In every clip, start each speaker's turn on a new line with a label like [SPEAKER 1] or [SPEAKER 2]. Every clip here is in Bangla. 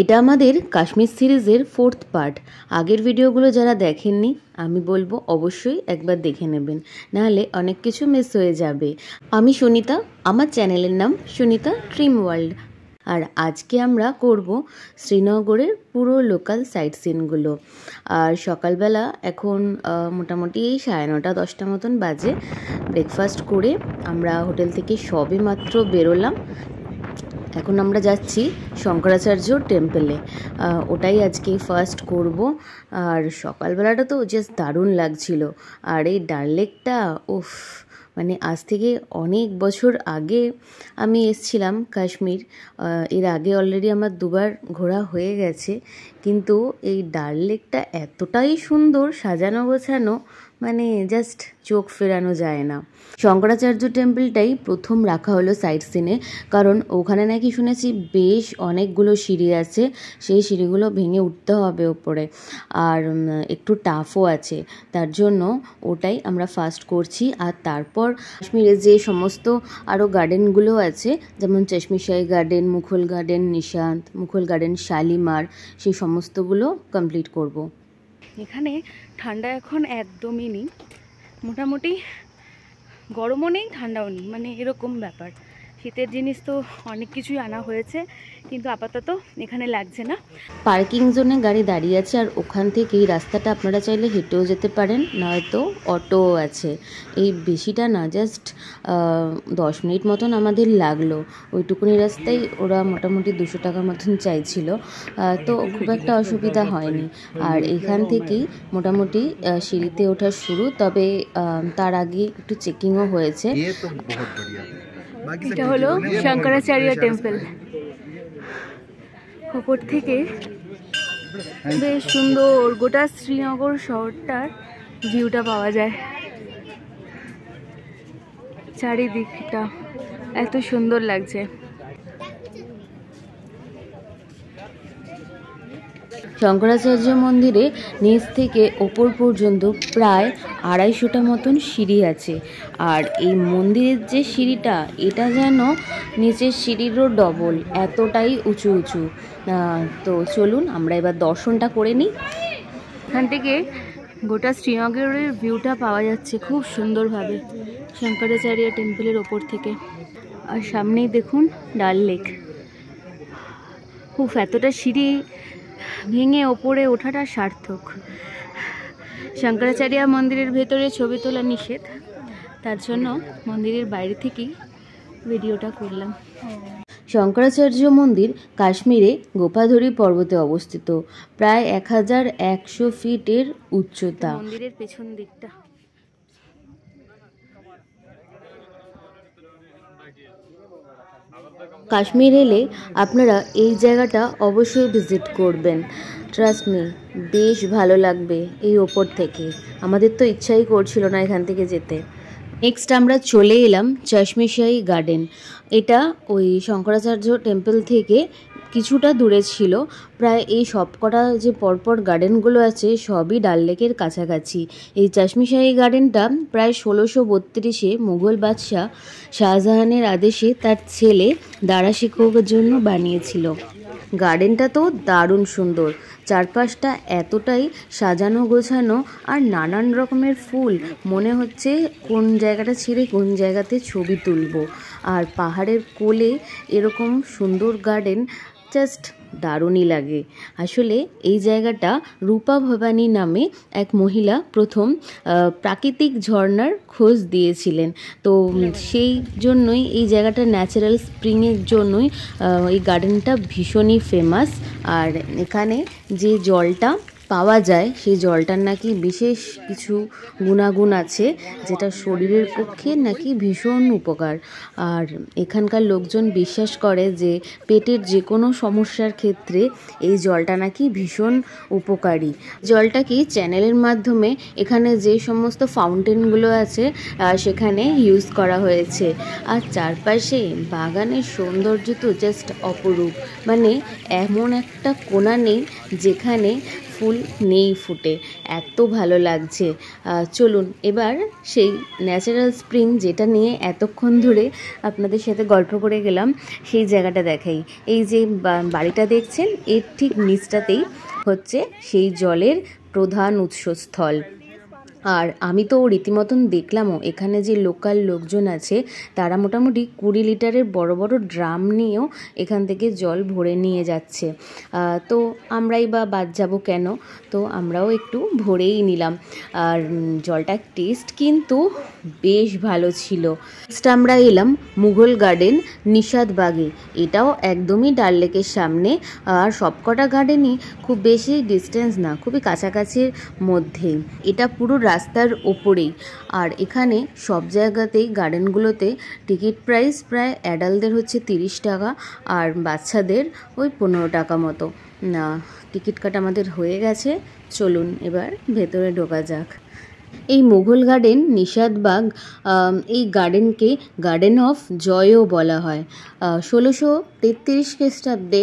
[SPEAKER 1] এটা আমাদের কাশ্মীর সিরিজের 4th পার্ট। আগের ভিডিওগুলো যারা দেখেননি আমি বলবো অবশ্যই একবার দেখে নেবেন, নাহলে অনেক কিছু মিস হয়ে যাবে। আমি সুনিতা, আমার চ্যানেলের নাম সুনিতা ড্রিম ওয়ার্ল্ড। আর আজকে আমরা করব শ্রীনগরের পুরো লোকাল সাইট সিনগুলো। আর সকালবেলা এখন মোটামুটি 9:30-10টা মতন বাজে। ব্রেকফাস্ট করে আমরা হোটেল থেকে সবে মাত্র বেরোলাম। এখন আমরা যাচ্ছি শঙ্করাচার্য টেম্পলে, ওটাই আজকে ফার্স্ট করব। আর সকালবেলাটা তো জাস্ট দারুণ লাগছিল। আর এই ডাল লেকটা উফ, মানে আজ থেকে অনেক বছর আগে আমি এসছিলাম কাশ্মীর। এর আগে অলরেডি আমার দুবার ঘোরা হয়ে গেছে, কিন্তু এই ডাল লেকটা এতটাই সুন্দর সাজানো গোছানো, মানে জাস্ট চোখ ফেরানো যায় না। শঙ্করাচার্য টেম্পলটাই প্রথম রাখা হলো সাইট সিনে, কারণ ওখানে নাকি শুনেছি বেশ অনেকগুলো সিঁড়ি আছে, সেই সিঁড়িগুলো ভেঙে উঠতে হবে ওপরে, আর একটু টাফও আছে। তার জন্য ওটাই আমরা ফার্স্ট করছি। আর তারপর কাশ্মীরে যে সমস্ত আরও গার্ডেনগুলো আছে, যেমন Chashme Shahi garden, Mughal garden, Nishat, Mughal garden, Shalimar, সেই সমস্তগুলো কমপ্লিট করব।
[SPEAKER 2] এখানে ঠান্ডা এখন একদমই নেই, মোটামুটি গরমও নেই ঠান্ডাও নেই, মানে এরকম ব্যাপার। শীতের জিনিস তো অনেক কিছুই আনা হয়েছে, কিন্তু আপাতত এখানে লাগছে না।
[SPEAKER 1] পার্কিং জোনে গাড়ি দাঁড়িয়ে আছে, আর ওখান থেকেই রাস্তাটা আপনারা চাইলে হেঁটেও যেতে পারেন, নয়তো অটোও আছে। এই বেশিটা না, জাস্ট 10 মিনিট মতন আমাদের লাগলো। ওইটুকুনি রাস্তায় ওরা মোটামুটি 200 টাকা মতন চাইছিল, তো খুব একটা অসুবিধা হয়নি। আর এখান থেকেই মোটামুটি সিঁড়িতে ওঠা শুরু, তবে তার আগে একটু চেকিংও হয়েছে।
[SPEAKER 2] এটা হলো শঙ্করাচার্য টেম্পল। উপর থেকে বেশ সুন্দর গোটা শ্রীনগর শহরটার ভিউটা পাওয়া যায়। চারিদিকটা এত সুন্দর লাগছে।
[SPEAKER 1] শঙ্করাচার্য মন্দিরে নিচ থেকে ওপর পর্যন্ত প্রায় 250টা মতন সিঁড়ি আছে। আর এই মন্দিরের যে সিঁড়িটা, এটা যেন নিচের সিঁড়িরও ডবল, এতটাই উঁচু উঁচু। তো চলুন আমরা এবার দর্শনটা করে নিই।
[SPEAKER 2] এখান থেকে গোটা শ্রীনগরের ভিউটা পাওয়া যাচ্ছে খুব সুন্দরভাবে শঙ্করাচার্য টেম্পলের ওপর থেকে। আর সামনেই দেখুন ডাল লেক। খুব এতটা সিঁড়ি ভেঙে ওপরে ওঠাটা সার্থক। শঙ্করাচার্য মন্দিরের ভেতরে ছবি তোলা নিষেধ, তার জন্য মন্দিরের বাইরে থেকেই ভিডিওটা করলাম।
[SPEAKER 1] শঙ্করাচার্য মন্দির কাশ্মীরে গোপাধরী পর্বতে অবস্থিত, প্রায় 1100 ফিটের উচ্চতা।
[SPEAKER 2] মন্দিরের পেছন দিকটা
[SPEAKER 1] কাশ্মীর এলে আপনারা এই জায়গাটা অবশ্যই ভিজিট করবেন। ট্রাস্ট মি, বেশ ভালো লাগবে এই ওপর থেকে। আমাদের তো ইচ্ছাই করছিল না এখান থেকে যেতে। নেক্সট আমরা চলে এলাম চশমিশাই গার্ডেন। এটা ওই শঙ্করাচার্য টেম্পল থেকে কিছুটা দূরে ছিল। প্রায় এই সবকটা যে পরপর গার্ডেনগুলো আছে সবই ডাল লেকের কাছাকাছি। এই চশমিশাই গার্ডেনটা প্রায় 1632-এ মুঘল বাদশাহ শাহজাহানের আদেশে তার ছেলে দারা শিকোহের জন্য বানিয়েছিল। গার্ডেনটা তো দারুণ সুন্দর, চারপাশটা এতটাই সাজানো গোছানো, আর নানান রকমের ফুল, মনে হচ্ছে কোন জায়গাটা ছেড়ে কোন জায়গাতে ছবি তুলব। আর পাহাড়ের কোলে এরকম সুন্দর গার্ডেন জাস্ট দারুণই লাগে। আসলে এই জায়গাটা রূপা ভবানী নামে এক মহিলা প্রথম প্রাকৃতিক ঝর্ণার খোঁজ দিয়েছিলেন, তো সেই জন্যই এই জায়গাটা ন্যাচারাল স্প্রিংয়ের জন্যই এই গার্ডেনটা ভীষণই ফেমাস। আর এখানে যে জলটা পাওয়া যায় সেই জলটার নাকি বিশেষ কিছু গুণাগুণ আছে, যেটা শরীরের পক্ষে নাকি ভীষণ উপকার। আর এখানকার লোকজন বিশ্বাস করে যে পেটের যে কোনো সমস্যার ক্ষেত্রে এই জলটা নাকি ভীষণ উপকারী। জলটা কি চ্যানেলের মাধ্যমে এখানে যে সমস্ত ফাউন্টেনগুলো আছে সেখানে ইউজ করা হয়েছে। আর চারপাশে বাগানের সৌন্দর্য তো জাস্ট অপরূপ, মানে এমন একটা কোণা নেই যেখানে ফুল নেই ফুটে, এত ভালো লাগছে। চলুন এবার সেই ন্যাচারাল স্প্রিং যেটা নিয়ে এতক্ষণ ধরে আপনাদের সাথে গল্প করে গেলাম সেই জায়গাটা দেখাই। এই যে বাড়িটা দেখছেন, এর ঠিক নিচটাতেই হচ্ছে সেই জলের প্রধান উৎসস্থল। আর আমি তো রীতিমতন দেখলামও এখানে যে লোকাল লোকজন আছে তারা মোটামুটি 20 লিটারের বড় বড় ড্রাম নিয়েও এখান থেকে জল ভরে নিয়ে যাচ্ছে। তো আমরাই বা বাদ যাব কেন, তো আমরাও একটু ভরেই নিলাম। আর জলটার টেস্ট কিন্তু বেশ ভালো ছিল। নেক্সট আমরা এলাম মুঘল গার্ডেন নিশাদবাগে। এটাও একদমই ডাল লেকের সামনে, আর সবকটা গার্ডেনই খুব বেশি ডিস্টেন্স না, খুবই কাছাকাছির মধ্যেই। এটা পুরো রাস্তার ওপরেই। আর এখানে সব জায়গাতেই গার্ডেনগুলোতে টিকিট প্রাইস প্রায় অ্যাডাল্টদের হচ্ছে 30 টাকা আর বাচ্চাদের ওই 15 টাকা মতো। না, টিকিট কাটা আমাদের হয়ে গেছে, চলুন এবার ভেতরে ঢোকা যাক। এই মুঘল গার্ডেন নিশাদবাগ, এই গার্ডেনকে গার্ডেন অফ জয়ও বলা হয়। 1633 খ্রিস্টাব্দে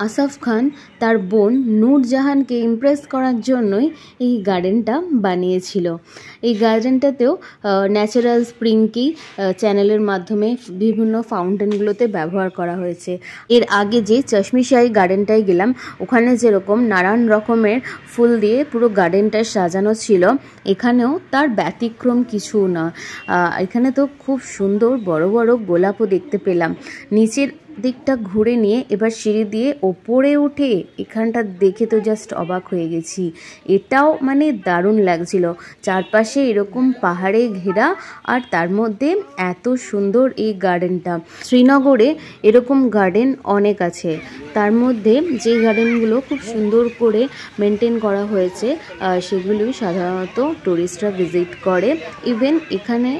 [SPEAKER 1] আসাফ খান তার বোন নূরজাহানকে ইমপ্রেস করার জন্যই এই গার্ডেনটা বানিয়েছিল। এই গার্ডেনটাতেও ন্যাচারাল স্প্রিংকেই চ্যানেলের মাধ্যমে বিভিন্ন ফাউন্টেনগুলোতে ব্যবহার করা হয়েছে। এর আগে যে চশমিশাহী গার্ডেনটায় গেলাম, ওখানে যেরকম নানান রকমের ফুল দিয়ে পুরো গার্ডেনটা সাজানো ছিল, এখানেও তার ব্যতিক্রম কিছু না। এখানে তো খুব সুন্দর বড় বড় গোলাপও দেখতে পেলাম। নিচের দিকটা ঘুরে নিয়ে এবার সিঁড়ি দিয়ে ওপরে উঠে এখানটা দেখে তো জাস্ট অবাক হয়ে গেছি। এটাও মানে দারুণ লাগছিল, চারপাশে এরকম পাহাড়ে ঘেরা আর তার মধ্যে এত সুন্দর এই গার্ডেনটা। শ্রীনগরে এরকম গার্ডেন অনেক আছে, তার মধ্যে যে গার্ডেনগুলো খুব সুন্দর করে মেনটেন করা হয়েছে সেগুলোই সাধারণত টুরিস্টরা ভিজিট করে। ইভেন এখানে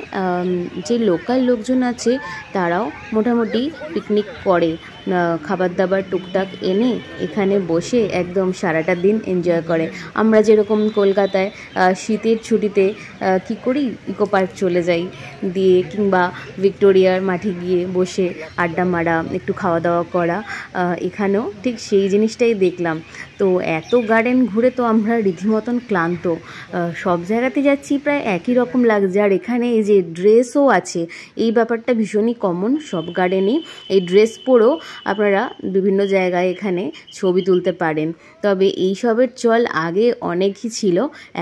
[SPEAKER 1] যে লোকাল লোকজন আছে তারাও মোটামুটি পিকনিক করে, খাবার দাবার টুকটাক এনে এখানে বসে একদম সারাটা দিন এনজয় করে। আমরা যেরকম কলকাতায় শীতের ছুটিতে কি করি, ইকো পার্ক চলে যাই, দিয়ে কিংবা ভিক্টোরিয়ার মাঠে গিয়ে বসে আড্ডা মারা, একটু খাওয়া দাওয়া করা, এখানেও ঠিক সেই জিনিসটাই দেখলাম। তো এত গার্ডেন ঘুরে তো আমরা রীতিমতন ক্লান্ত, সব জায়গাতে যাচ্ছি প্রায় একই রকম লাগছে। আর এখানে এই যে ড্রেসও আছে, এই ব্যাপারটা ভীষণই কমন সব গার্ডেনেই। এই ড্রেস পরেও আপনারা বিভিন্ন জায়গায় এখানে ছবি তুলতে পারেন। তবে এইসবের চল আগে অনেকই ছিল,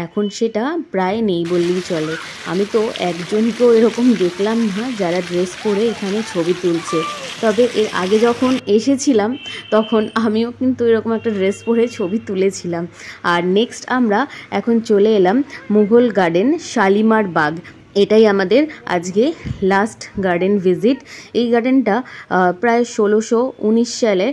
[SPEAKER 1] এখন সেটা প্রায় নেই বললেই চলে। আমি তো একজনকেও এরকম দেখলাম না যারা ড্রেস পরে এখানে ছবি তুলছে। তবে এর আগে যখন এসেছিলাম তখন আমিও কিন্তু এরকম একটা ড্রেস পরে ছবি তুলেছিলাম। আর নেক্সট আমরা এখন চলে এলাম মুঘল গার্ডেন শালিমার বাগ। এটাই আমাদের আজকে লাস্ট গার্ডেন ভিজিট। এই গার্ডেনটা প্রায় 1619 সালে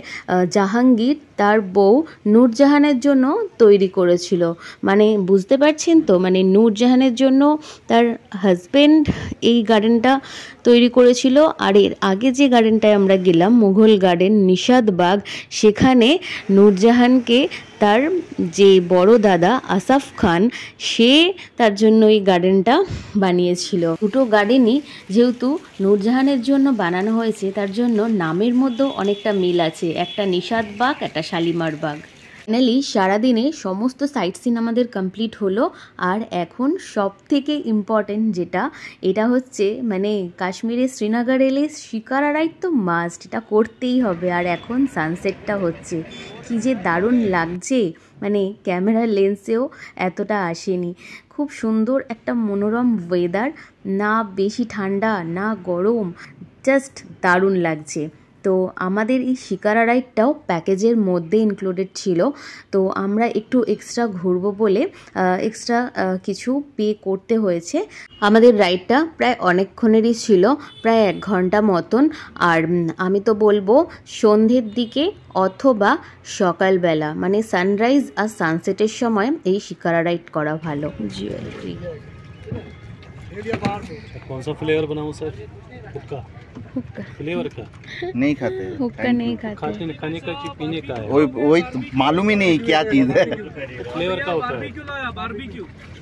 [SPEAKER 1] জাহাঙ্গীর তার বউ নূরজাহানের জন্য তৈরি করেছিল। মানে বুঝতে পারছেন তো, মানে নূরজাহানের জন্য তার হাজব্যান্ড এই গার্ডেনটা তৈরি করেছিল। আর এর আগে যে গার্ডেনটায় আমরা গেলাম মুঘল গার্ডেন নিশাদবাগ, সেখানে নূরজাহানকে তার যে বড় দাদা আসাফ খান, সে তার জন্য এই গার্ডেনটা বানিয়েছিল। দুটো গার্ডেনই যেহেতু নূরজাহানের জন্য বানানো হয়েছে, তার জন্য নামের মধ্যেও অনেকটা মিল আছে, একটা নিশাদবাগ, একটা শালিমার বাগ। ফাইনালি সারাদিনে সমস্ত সাইট সিন আমাদের কমপ্লিট হলো। আর এখন সব থেকে ইম্পর্টেন্ট যেটা, এটা হচ্ছে মানে কাশ্মীরে শ্রীনগর এলে শিকারা রাইড তো মাস্ট, এটা করতেই হবে। আর এখন সানসেটটা হচ্ছে, কি যে দারুণ লাগছে, মানে ক্যামেরার লেন্সেও এতটা আসেনি। খুব সুন্দর একটা মনোরম ওয়েদার, না বেশি ঠান্ডা না গরম, জাস্ট দারুণ লাগছে। তো আমাদের এই শিকারা রাইডটাও প্যাকেজের মধ্যে ইনক্লুডেড ছিল। তো আমরা একটু এক্সট্রা ঘুরবো বলে এক্সট্রা কিছু পে করতে হয়েছে। আমাদের রাইডটা প্রায় অনেকক্ষণেরই ছিল, প্রায় 1 ঘন্টা মতন। আর আমি তো বলবো সন্ধ্যের দিকে অথবা সকালবেলা, মানে সানরাইজ আর সানসেটের সময় এই শিকারা রাইড করা ভালো।
[SPEAKER 3] कौन सा फ्लेवर बनाऊं सर? हुक्का फ्लेवर का
[SPEAKER 4] नहीं खाते,
[SPEAKER 2] हुक्का नहीं खाते,
[SPEAKER 3] खाने का कि पीने का है?
[SPEAKER 4] वही तो मालूम ही नहीं क्या चीज है।
[SPEAKER 3] फ्लेवर का होता है,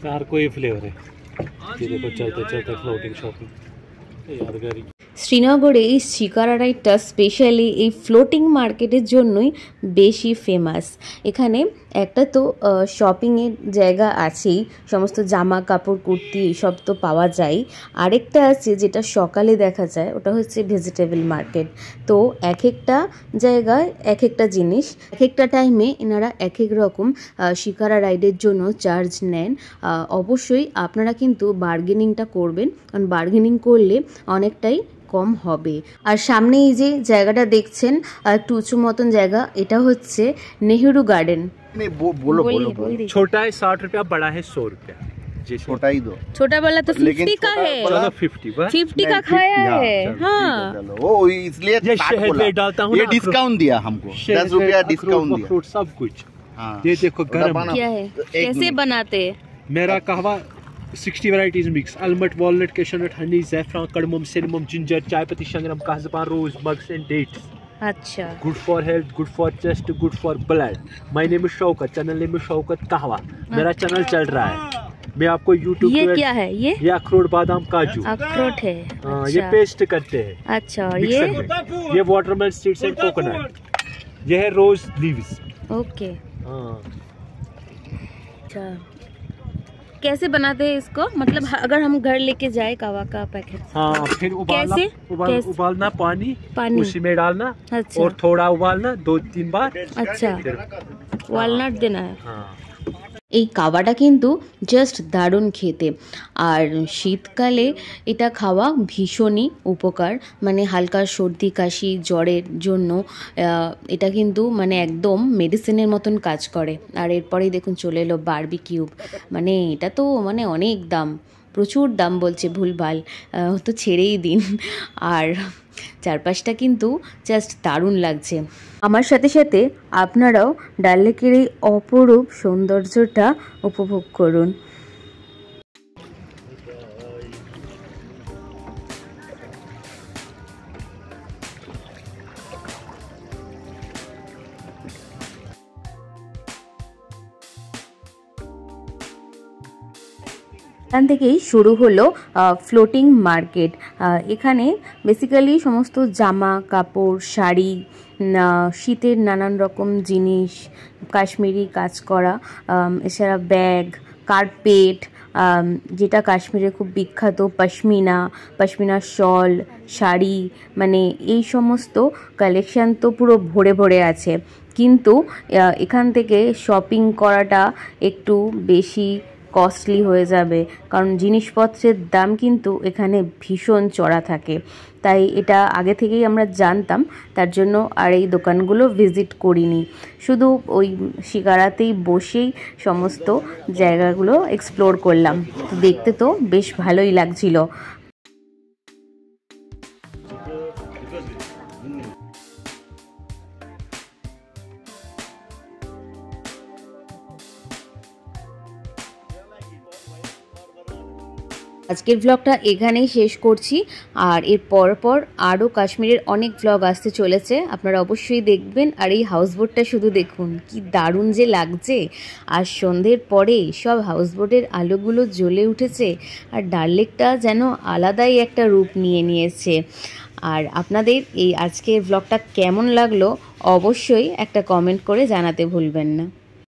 [SPEAKER 3] हर कोई फ्लेवर है। ये देखो चलते चलते फ्लोटिंग शॉपिंग, यादगारी।
[SPEAKER 1] শ্রীনগরে এই শিকারা রাইডটা স্পেশালি এই ফ্লোটিং মার্কেটের জন্যই বেশি ফেমাস। এখানে একটা তো শপিংয়ের জায়গা আছেই, সমস্ত জামা কাপড় কুর্তি এইসব তো পাওয়া যায়। আরেকটা আছে যেটা সকালে দেখা যায়, ওটা হচ্ছে ভেজিটেবল মার্কেট। তো এক একটা জায়গায় এক একটা জিনিস, এক একটা টাইমে এনারা এক এক রকম শিকারা রাইডের জন্য চার্জ নেন। অবশ্যই আপনারা কিন্তু বার্গেনিংটা করবেন, কারণ বার্গেনিং করলে অনেকটাই কম হবে। আর সামনে এই যে জায়গাটা দেখছেন একটু উঁচু মতন জায়গা, এটা হচ্ছে নেহেরু গার্ডেন।
[SPEAKER 4] नहीं बोलो बोलो बोलो।
[SPEAKER 3] छोटा है 60 रुपया, बड़ा है 100 रुपया। जी
[SPEAKER 4] छोटा ही दो।
[SPEAKER 2] छोटा वाला तो 50 का है,
[SPEAKER 3] चलो 50 बस।
[SPEAKER 2] 50 का खाया है। हाँ
[SPEAKER 4] चलो वो इसलिए
[SPEAKER 3] ये
[SPEAKER 4] 60
[SPEAKER 3] शहद
[SPEAKER 4] बोला।
[SPEAKER 3] में डालता हूँ
[SPEAKER 4] ये
[SPEAKER 3] ना,
[SPEAKER 4] डिस्काउंट दिया हमको, 10 रुपया डिस्काउंट दिया।
[SPEAKER 3] फ्रूट सब कुछ।
[SPEAKER 4] हाँ
[SPEAKER 3] ये देखो गरम।
[SPEAKER 2] क्या है,
[SPEAKER 4] एक
[SPEAKER 2] कैसे
[SPEAKER 4] मिनट।
[SPEAKER 2] बनाते हैं?
[SPEAKER 3] मेरा kahwa 60 varieties mix, almond, walnut, cashew nut, honey, ज़ैफ़रान, कार्डमम, सिनेमम, जिंजर, चाय पत्ती, शंगरम, काजपान, रोज, मग्स एंड डेट्स।
[SPEAKER 2] अच्छा,
[SPEAKER 3] good for health, good for chest, good for blood. My name is Shaukat, channel name is Shaukat kahwa. मेरा चैनल चल रहा है, मैं आपको यूट्यूब
[SPEAKER 2] ये क्या है?
[SPEAKER 3] ये अखरोट, बादाम, काजू,
[SPEAKER 2] अखरोट है।
[SPEAKER 3] हाँ, ये
[SPEAKER 2] अच्छा
[SPEAKER 3] पेस्ट करते हैं
[SPEAKER 2] अच्छा, और
[SPEAKER 3] मिक्सर में। ये वाटरमेलन सीड्स एंड कोकोनट। ये है रोज लीव्स।
[SPEAKER 2] ओके।
[SPEAKER 3] हाँ,
[SPEAKER 2] अच्छा, कैसे बनाते हैं इसको? मतलब अगर हम घर लेके जाए कावा का पैकेट,
[SPEAKER 3] हाँ, फिर उबालना,
[SPEAKER 2] कैसे? कैसे?
[SPEAKER 3] उबालना पानी उसी में डालना,
[SPEAKER 2] अच्छा।
[SPEAKER 3] और थोड़ा उबालना 2-3 बार।
[SPEAKER 2] अच्छा, ওয়ালনাট দেনা है।
[SPEAKER 3] हाँ,
[SPEAKER 1] এই কাওয়াটা কিন্তু জাস্ট দারুণ খেতে। আর শীতকালে এটা খাওয়া ভীষণই উপকার, মানে হালকা সর্দি কাশি জ্বরের জন্য এটা কিন্তু মানে একদম মেডিসিনের মতন কাজ করে। আর এরপরেই দেখুন চলে এলো বারবিকিউ, মানে এটা তো মানে অনেক দাম, প্রচুর দাম বলছে, ভুলভাল, তো ছেড়েই দিন। আর চারপাশটা কিন্তু জাস্ট দারুণ লাগছে। আমার সাথে সাথে আপনারাও ডাল লেকের এই অপরূপ সৌন্দর্যটা উপভোগ করুন। এখান থেকেই শুরু হলো ফ্লোটিং মার্কেট। এখানে বেসিক্যালি সমস্ত জামা কাপড়, শাড়ি, শীতের নানান রকম জিনিস, কাশ্মীরি কাজ করা, এছাড়া ব্যাগ, কার্পেট, যেটা কাশ্মীরে খুব বিখ্যাত পশমিনা শল, শাড়ি, মানে এই সমস্ত কালেকশান তো পুরো ভরে ভরে আছে। কিন্তু এখান থেকে শপিং করাটা একটু বেশি কস্টলি হয়ে যাবে, কারণ জিনিসপত্রের দাম কিন্তু এখানে ভীষণ চড়া থাকে। তাই এটা আগে থেকেই আমরা জানতাম, তার জন্য আর এই দোকানগুলো ভিজিট করিনি, শুধু ওই শিকারাতেই বসেই সমস্ত জায়গাগুলো এক্সপ্লোর করলাম। দেখতে তো বেশ ভালোই লাগছিল। আজকের ব্লগটা এখানেই শেষ করছি, আর এর পর আরও কাশ্মীরের অনেক ব্লগ আসতে চলেছে, আপনারা অবশ্যই দেখবেন। আর এই হাউসবোটটা শুধু দেখুন কি দারুণ যে লাগছে, আর সন্ধ্যের পরে সব হাউসবোটের আলোগুলো জ্বলে উঠেছে, আর ডাল লেকটা যেন আলাদাই একটা রূপ নিয়ে নিয়েছে। আর আপনাদের এই আজকের ব্লগটা কেমন লাগলো অবশ্যই একটা কমেন্ট করে জানাতে ভুলবেন না।